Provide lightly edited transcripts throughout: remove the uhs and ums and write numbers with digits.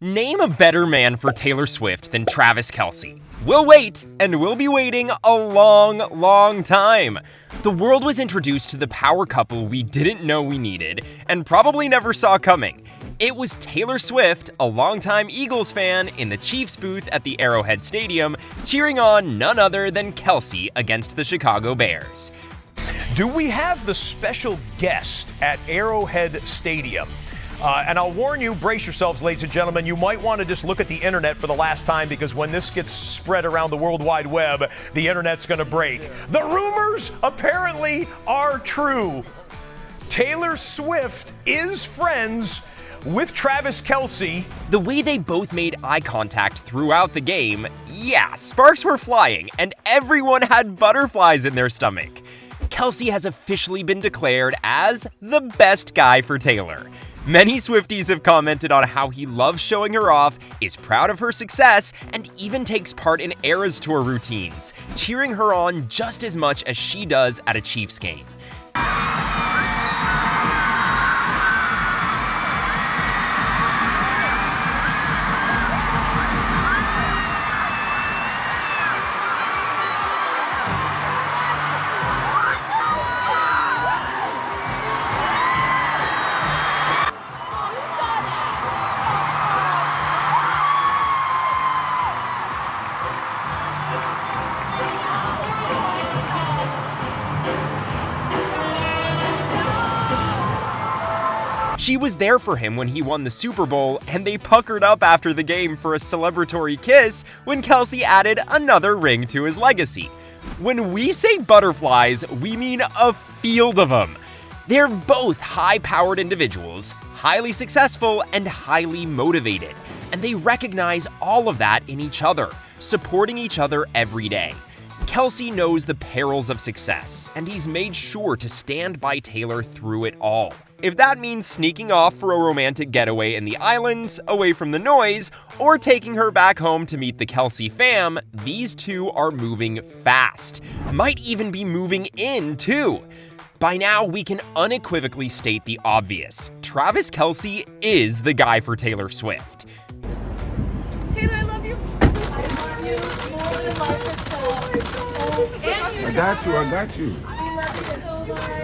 Name a better man for Taylor Swift than Travis Kelce. We'll wait, and we'll be waiting a long, long time. The world was introduced to the power couple we didn't know we needed, and probably never saw coming. It was Taylor Swift, a longtime Eagles fan, in the Chiefs booth at the Arrowhead Stadium, cheering on none other than Kelce against the Chicago Bears. Do we have the special guest at Arrowhead Stadium? And I'll warn you, brace yourselves, ladies and gentlemen, you might want to just look at the internet for the last time, because when this gets spread around the World Wide Web, the internet's going to break. The rumors apparently are true. Taylor Swift is friends with Travis Kelce. The way they both made eye contact throughout the game, yeah, sparks were flying, and everyone had butterflies in their stomach. Kelce has officially been declared as the best guy for Taylor. Many Swifties have commented on how he loves showing her off, is proud of her success, and even takes part in Eras Tour routines, cheering her on just as much as she does at a Chiefs game. She was there for him when he won the Super Bowl, and they puckered up after the game for a celebratory kiss when Kelce added another ring to his legacy. When we say butterflies, we mean a field of them. They're both high-powered individuals, highly successful, and highly motivated, and they recognize all of that in each other, supporting each other every day. Kelce knows the perils of success, and he's made sure to stand by Taylor through it all. If that means sneaking off for a romantic getaway in the islands, away from the noise, or taking her back home to meet the Kelce fam, these two are moving fast. Might even be moving in, too. By now, we can unequivocally state the obvious. Travis Kelce is the guy for Taylor Swift. Taylor, I love you. I love you more than life itself. And you. I got you. I love you so much.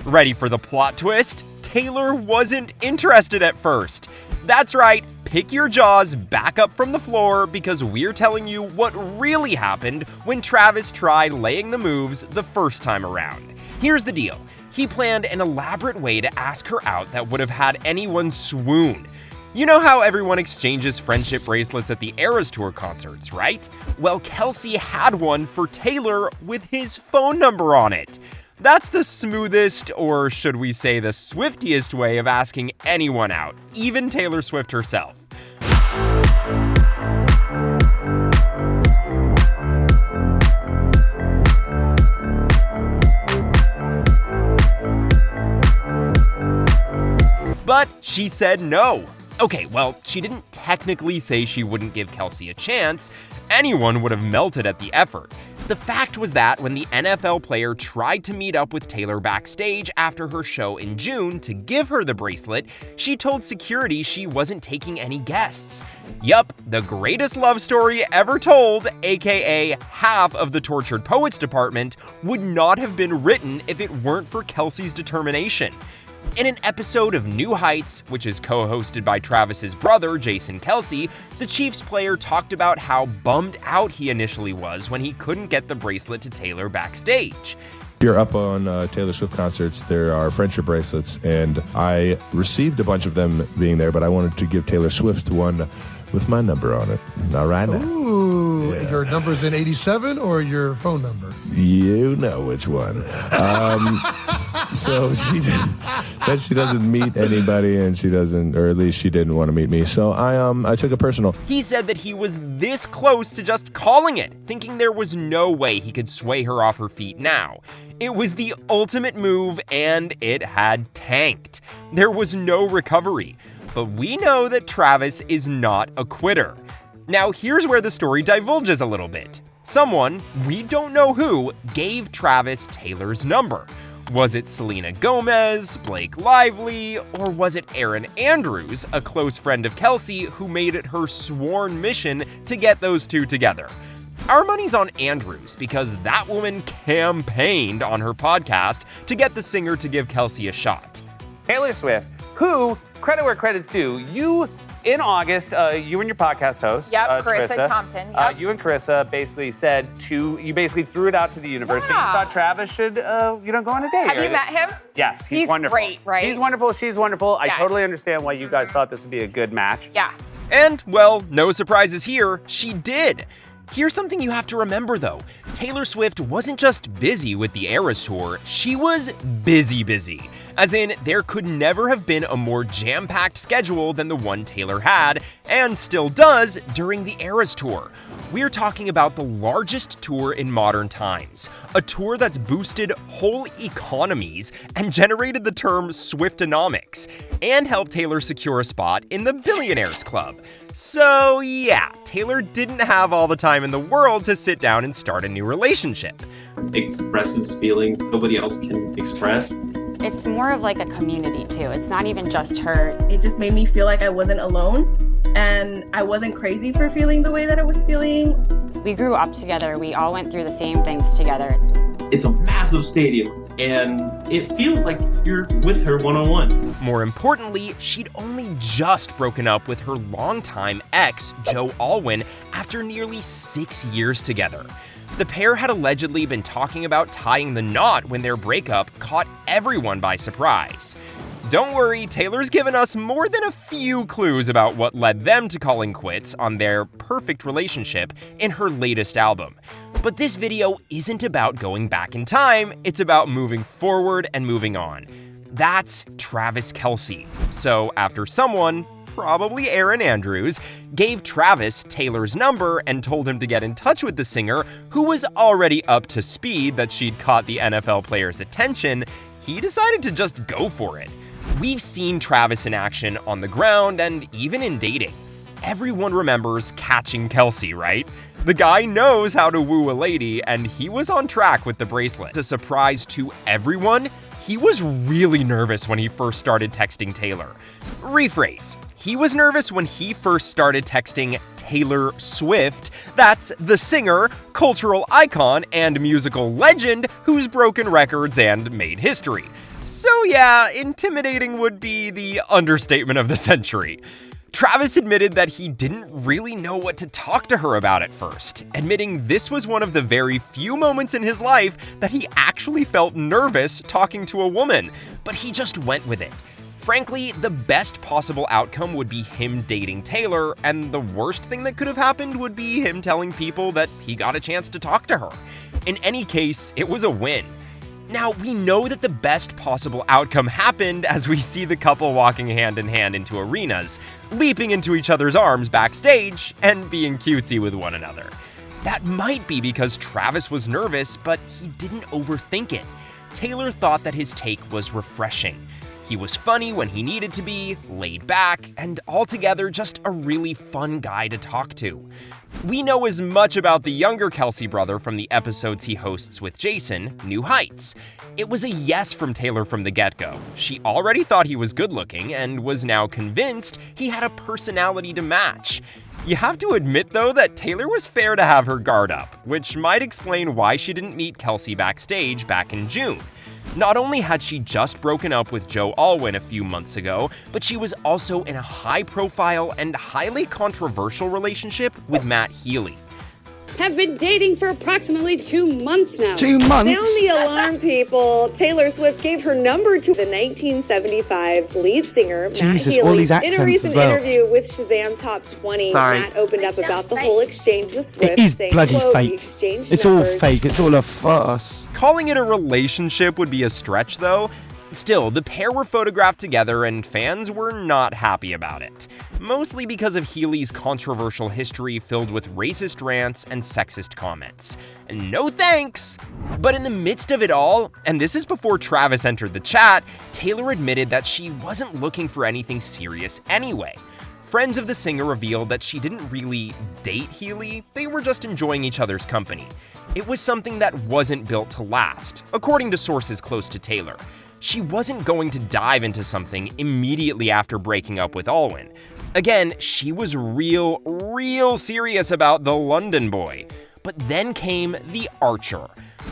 Ready for the plot twist? Taylor wasn't interested at first. That's right, pick your jaws back up from the floor, because we're telling you what really happened when Travis tried laying the moves the first time around. Here's the deal. He planned an elaborate way to ask her out that would have had anyone swoon. You know how everyone exchanges friendship bracelets at the Eras Tour concerts, right? Well, Kelce had one for Taylor with his phone number on it. That's the smoothest, or should we say the Swiftiest way of asking anyone out, even Taylor Swift herself. But she said no. Okay, well, she didn't technically say she wouldn't give Kelce a chance. Anyone would have melted at the effort. The fact was that when the NFL player tried to meet up with Taylor backstage after her show in June to give her the bracelet, she told security she wasn't taking any guests. Yup, the greatest love story ever told, aka half of the Tortured Poets department, would not have been written if it weren't for Kelce's determination. In an episode of New Heights, which is co-hosted by Travis's brother, Jason Kelce, the Chiefs player talked about how bummed out he initially was when he couldn't get the bracelet to Taylor backstage. If you're up on Taylor Swift concerts, there are friendship bracelets, and I received a bunch of them being there, but I wanted to give Taylor Swift one with my number on it. Not right now. Ooh, Yeah. Your number's in 87 or your phone number? You know which one. So she doesn't meet anybody, and she doesn't, or at least she didn't want to meet me. So I took it personal. He said that he was this close to just calling it, thinking there was no way he could sway her off her feet now. It was the ultimate move, and it had tanked. There was no recovery. But we know that Travis is not a quitter. Now here's where the story divulges a little bit. Someone, we don't know who, gave Travis Taylor's number. Was it Selena Gomez, Blake Lively, or was it Erin Andrews, a close friend of Kelce, who made it her sworn mission to get those two together? Our money's on Andrews because that woman campaigned on her podcast to get the singer to give Kelce a shot. Taylor Swift, who, credit where credit's due, in August, you and your podcast host, Carissa Thompson. Yep. You and Carissa basically you basically threw it out to the universe that you thought Travis should, go on a date. Have you met him? Yes, he's wonderful. Great, right? He's wonderful, she's wonderful. Yes. I totally understand why you guys thought this would be a good match. Yeah. And, well, no surprises here, she did. Here's something you have to remember, though. Taylor Swift wasn't just busy with the Eras Tour, she was busy. As in, there could never have been a more jam-packed schedule than the one Taylor had, and still does, during the Eras Tour. We're talking about the largest tour in modern times, a tour that's boosted whole economies and generated the term Swiftonomics, and helped Taylor secure a spot in the Billionaires Club. So yeah, Taylor didn't have all the time in the world to sit down and start a new relationship. Expresses feelings nobody else can express. It's more of like a community too. It's not even just her. It just made me feel like I wasn't alone and I wasn't crazy for feeling the way that I was feeling. We grew up together. We all went through the same things together. It's a massive stadium and it feels like you're with her one-on-one. More importantly, she'd only just broken up with her longtime ex, Joe Alwyn, after nearly 6 years together. The pair had allegedly been talking about tying the knot when their breakup caught everyone by surprise. Don't worry, Taylor's given us more than a few clues about what led them to calling quits on their perfect relationship in her latest album. But this video isn't about going back in time, it's about moving forward and moving on. That's Travis Kelce. So after someone, probably Erin Andrews, gave Travis Taylor's number and told him to get in touch with the singer, who was already up to speed that she'd caught the NFL player's attention, he decided to just go for it. We've seen Travis in action on the ground and even in dating. Everyone remembers catching Kelce, right? The guy knows how to woo a lady, and he was on track with the bracelet. A surprise to everyone, he was really nervous when he first started texting Taylor. Rephrase. He was nervous when he first started texting Taylor Swift. That's the singer, cultural icon, and musical legend who's broken records and made history. So yeah, intimidating would be the understatement of the century. Travis admitted that he didn't really know what to talk to her about at first, admitting this was one of the very few moments in his life that he actually felt nervous talking to a woman, but he just went with it. Frankly, the best possible outcome would be him dating Taylor, and the worst thing that could have happened would be him telling people that he got a chance to talk to her. In any case, it was a win. Now, we know that the best possible outcome happened as we see the couple walking hand in hand into arenas, leaping into each other's arms backstage, and being cutesy with one another. That might be because Travis was nervous, but he didn't overthink it. Taylor thought that his take was refreshing. He was funny when he needed to be, laid back, and altogether just a really fun guy to talk to. We know as much about the younger Kelce brother from the episodes he hosts with Jason, New Heights. It was a yes from Taylor from the get-go. She already thought he was good-looking and was now convinced he had a personality to match. You have to admit, though, that Taylor was fair to have her guard up, which might explain why she didn't meet Kelce backstage back in June. Not only had she just broken up with Joe Alwyn a few months ago, but she was also in a high-profile and highly controversial relationship with Matt Healy. Have been dating for approximately 2 months now. 2 months? Sound the alarm, people. Taylor Swift gave her number to the 1975's lead singer, Matt Healy. All these accents in a recent as well. interview with Shazam Top 20, Matt opened up about the whole exchange with Swift, It is saying, bloody quote, fake. "We exchanged It's all numbers." fake. It's all a farce. Calling it a relationship would be a stretch, though. Still, the pair were photographed together and fans were not happy about it. Mostly because of Healy's controversial history filled with racist rants and sexist comments. No thanks! But in the midst of it all, and this is before Travis entered the chat, Taylor admitted that she wasn't looking for anything serious anyway. Friends of the singer revealed that she didn't really date Healy, they were just enjoying each other's company. It was something that wasn't built to last, according to sources close to Taylor. She wasn't going to dive into something immediately after breaking up with Alwyn. Again, she was real serious about the London boy. But then came the Archer.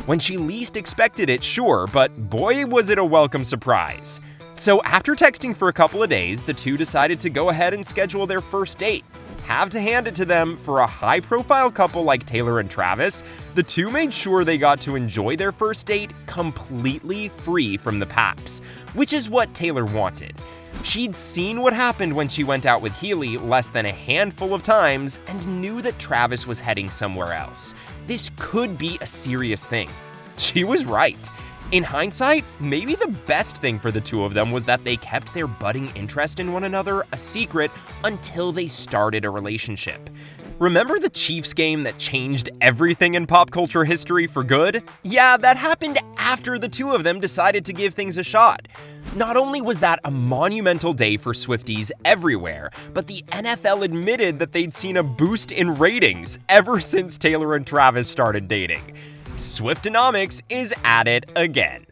When she least expected it, sure, but boy was it a welcome surprise. So after texting for a couple of days, the two decided to go ahead and schedule their first date. Have to hand it to them, for a high-profile couple like Taylor and Travis, the two made sure they got to enjoy their first date completely free from the paps, which is what Taylor wanted. She'd seen what happened when she went out with Healy less than a handful of times and knew that Travis was heading somewhere else. This could be a serious thing. She was right. In hindsight, maybe the best thing for the two of them was that they kept their budding interest in one another a secret until they started a relationship. Remember the Chiefs game that changed everything in pop culture history for good? Yeah, that happened after the two of them decided to give things a shot. Not only was that a monumental day for Swifties everywhere, but the NFL admitted that they'd seen a boost in ratings ever since Taylor and Travis started dating. Swiftonomics is at it again.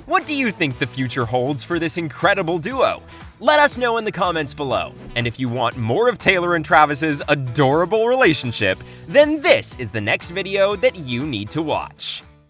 What do you think the future holds for this incredible duo? Let us know in the comments below. And if you want more of Taylor and Travis's adorable relationship, then this is the next video that you need to watch.